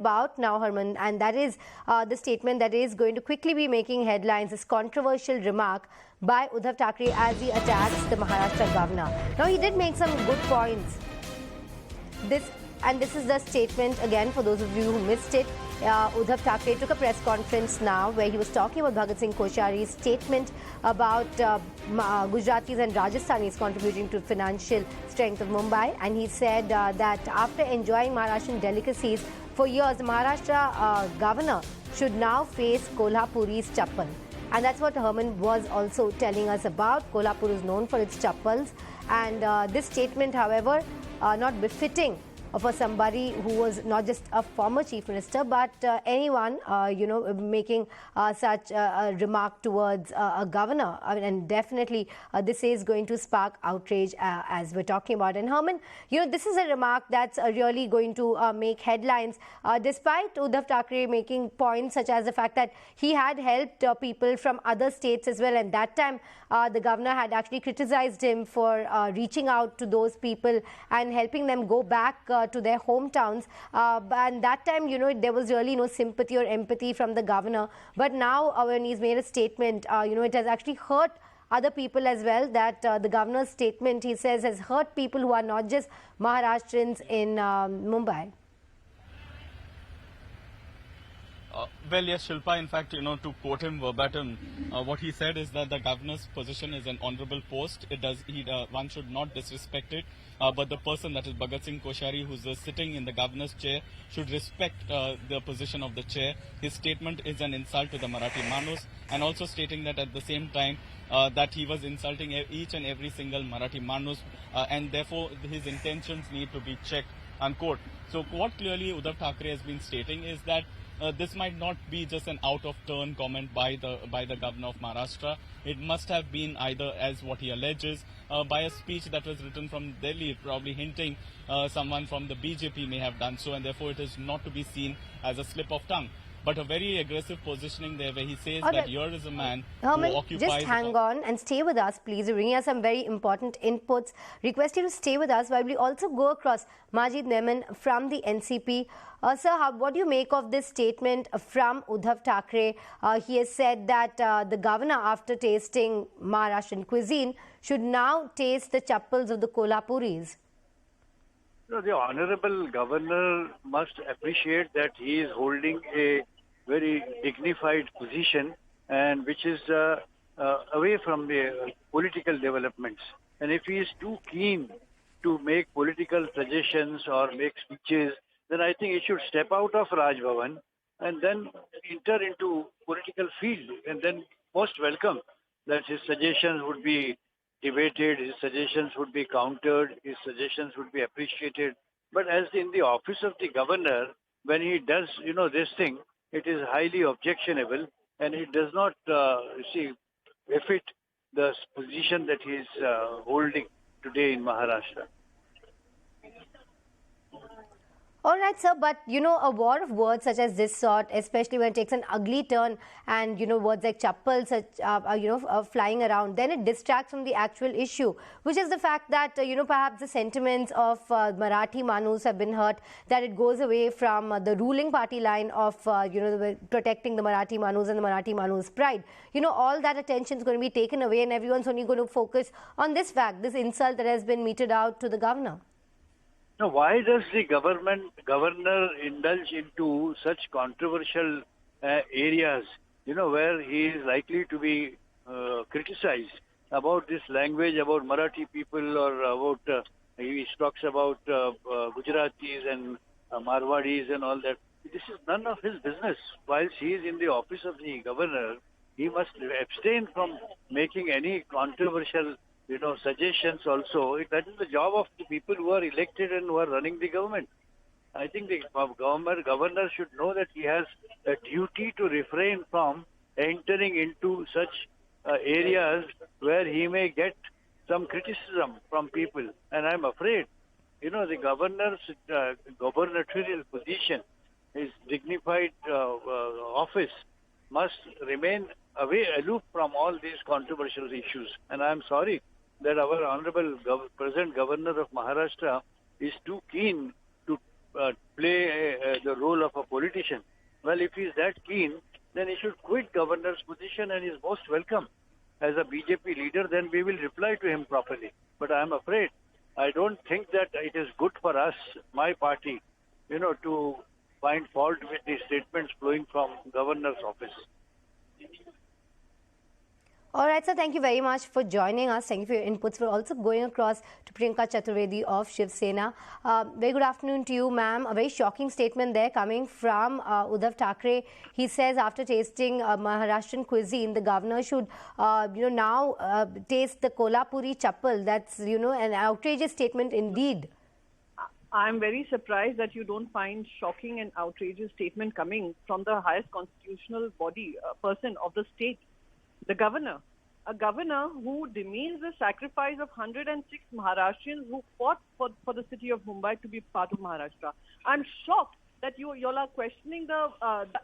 about now, Harman, and that is the statement that is going to quickly be making headlines, this controversial remark by Uddhav Thackeray as he attacks the Maharashtra governor. Now, he did make some good points. This is the statement again for those of you who missed it. Uddhav Thackeray took a press conference now where he was talking about Bhagat Singh Koshari's statement about Gujaratis and Rajasthanis contributing to financial strength of Mumbai, and he said that after enjoying Maharashtrian delicacies for years, the Maharashtra governor should now face Kolhapuri's Chappal. And that's what Herman was also telling us about. Kolhapur is known for its chappals, and this statement, however, not befitting for somebody who was not just a former chief minister, but anyone, making such a remark towards a governor. And definitely this is going to spark outrage as we're talking about. And Herman, this is a remark that's really going to make headlines, despite Uddhav Thackeray making points such as the fact that he had helped people from other states as well. And that time, the governor had actually criticized him for reaching out to those people and helping them go back to their hometowns. And that time, there was really no sympathy or empathy from the governor. But now, when he's made a statement, it has actually hurt other people as well. That the governor's statement, he says, has hurt people who are not just Maharashtrians in Mumbai. Well, yes, Shilpa, in fact, to quote him verbatim, what he said is that the governor's position is an honorable post. One should not disrespect it, but the person, that is Bhagat Singh Koshari, who's sitting in the governor's chair, should respect the position of the chair. His statement is an insult to the Marathi Manus, and also stating that at the same time that he was insulting each and every single Marathi Manus, and therefore his intentions need to be checked, unquote. So what clearly Uddhav Thackeray has been stating is that this might not be just an out-of-turn comment by the governor of Maharashtra. It must have been either, as what he alleges, by a speech that was written from Delhi, probably hinting someone from the BJP may have done so, and therefore it is not to be seen as a slip of tongue. But a very aggressive positioning there where he says that here is a man who occupies... Just hang on and stay with us, please. You're bringing us some very important inputs. Request you to stay with us while we also go across Majid Memon from the NCP. Sir, what do you make of this statement from Uddhav Thackeray? He has said that the governor, after tasting Maharashtrian cuisine, should now taste the chappals of the Kolhapuris. The Honorable Governor must appreciate that he is holding a very dignified position, and which is away from the political developments. And if he is too keen to make political suggestions or make speeches, then I think he should step out of Raj Bhavan and then enter into political field, and then most welcome that his suggestions would be debated, his suggestions would be countered, his suggestions would be appreciated. But as in the office of the governor, when he does, this thing, it is highly objectionable, and it does not, befit the position that he is holding today in Maharashtra. All right, sir, but a war of words such as this sort, especially when it takes an ugly turn and words like chappal flying around, then it distracts from the actual issue, which is the fact that perhaps the sentiments of Marathi Manus have been hurt, that it goes away from the ruling party line of protecting the Marathi Manus and the Marathi Manus' pride. All that attention is going to be taken away, and everyone's only going to focus on this fact, this insult that has been meted out to the governor. Now, why does the governor indulge into such controversial areas, where he is likely to be criticized about this language, about Marathi people, or about, he talks about Gujaratis and Marwadis and all that. This is none of his business. Whilst he is in the office of the governor, he must abstain from making any controversial suggestions also. That is the job of the people who are elected and who are running the government. I think the governor should know that he has a duty to refrain from entering into such areas where he may get some criticism from people. And I'm afraid, the governor's gubernatorial position, his dignified office, must remain aloof from all these controversial issues. And I'm sorry that our Honorable present Governor of Maharashtra is too keen to play the role of a politician. Well, if he's that keen, then he should quit governor's position and is most welcome. As a BJP leader, then we will reply to him properly. But I'm afraid, I don't think that it is good for us, my party, to find fault with the statements flowing from governor's office. All right, sir. Thank you very much for joining us. Thank you for your inputs. We're also going across to Priyanka Chaturvedi of Shiv Sena. Very good afternoon to you, ma'am. A very shocking statement there coming from Uddhav Thackeray. He says after tasting Maharashtrian cuisine, the governor should, now taste the Kolhapuri Chappal. That's, an outrageous statement indeed. I'm very surprised that you don't find shocking and outrageous statement coming from the highest constitutional body, person of the state. The governor, a governor who demeans the sacrifice of 106 Maharashtrians who fought for the city of Mumbai to be part of Maharashtra. I'm shocked that you all are questioning the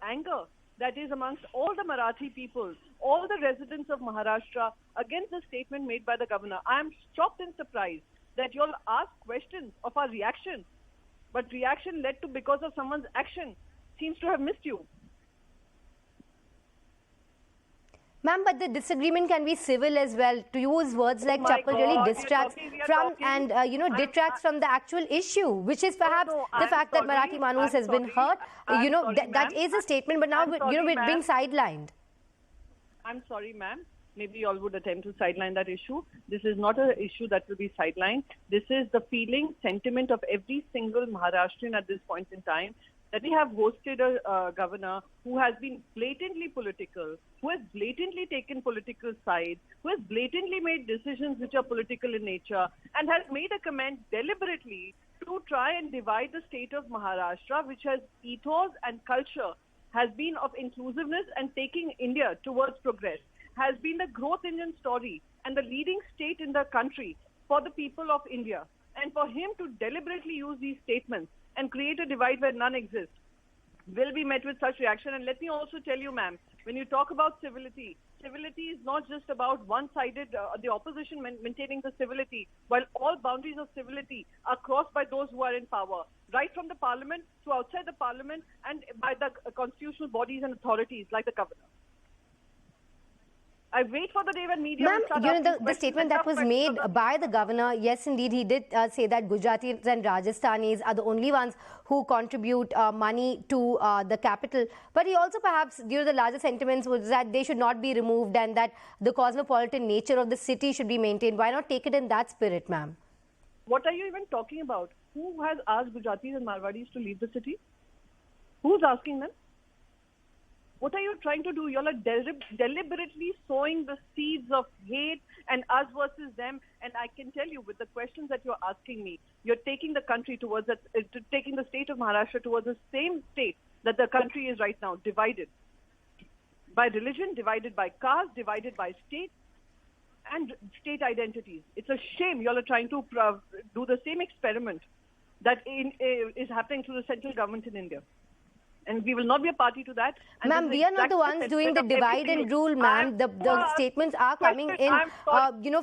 anger that is amongst all the Marathi people, all the residents of Maharashtra against the statement made by the governor. I'm shocked and surprised that you all ask questions of our reaction, but reaction led to because of someone's action seems to have missed you. Ma'am, but the disagreement can be civil as well. To use words like Chappal really distracts from and, detracts from the actual issue, which is perhaps the fact that Marathi Manus has been hurt. That is a statement, but now, we're being sidelined. I'm sorry, ma'am. Maybe you all would attempt to sideline that issue. This is not an issue that will be sidelined. This is the feeling, sentiment of every single Maharashtrian at this point in time, that we have hosted a governor who has been blatantly political, who has blatantly taken political sides, who has blatantly made decisions which are political in nature, and has made a comment deliberately to try and divide the state of Maharashtra, which has ethos and culture, has been of inclusiveness and taking India towards progress, has been the growth engine story and the leading state in the country for the people of India. And for him to deliberately use these statements and create a divide where none exists will be met with such reaction. And let me also tell you, ma'am, when you talk about civility, civility is not just about one-sided, the opposition maintaining the civility, while all boundaries of civility are crossed by those who are in power, right from the parliament to outside the parliament and by the constitutional bodies and authorities like the governor. I wait for the day when media will start asking the statement that was made by the governor, yes, indeed, he did say that Gujaratis and Rajasthanis are the only ones who contribute money to the capital. But he also perhaps, the larger sentiments was that they should not be removed and that the cosmopolitan nature of the city should be maintained. Why not take it in that spirit, ma'am? What are you even talking about? Who has asked Gujaratis and Marwadis to leave the city? Who's asking them? What are you trying to do? You all are deliberately sowing the seeds of hate and us versus them. And I can tell you, with the questions that you're asking me, you're taking the country towards that, taking the state of Maharashtra towards the same state that the country is right now, divided by religion, divided by caste, divided by state and state identities. It's a shame you all are trying to do the same experiment that is happening to the central government in India. And we will not be a party to that. Ma'am, we are not the ones doing the divide and rule, ma'am. The statements are coming in,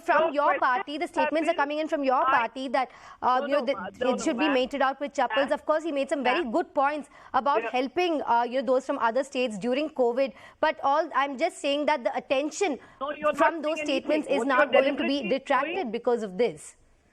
from your party. The statements are coming in from your party that, it should be mated out with Chappals. Of course, he made some very good points about helping, those from other states during COVID. But I'm just saying that the attention from those statements is not going to be detracted because of this.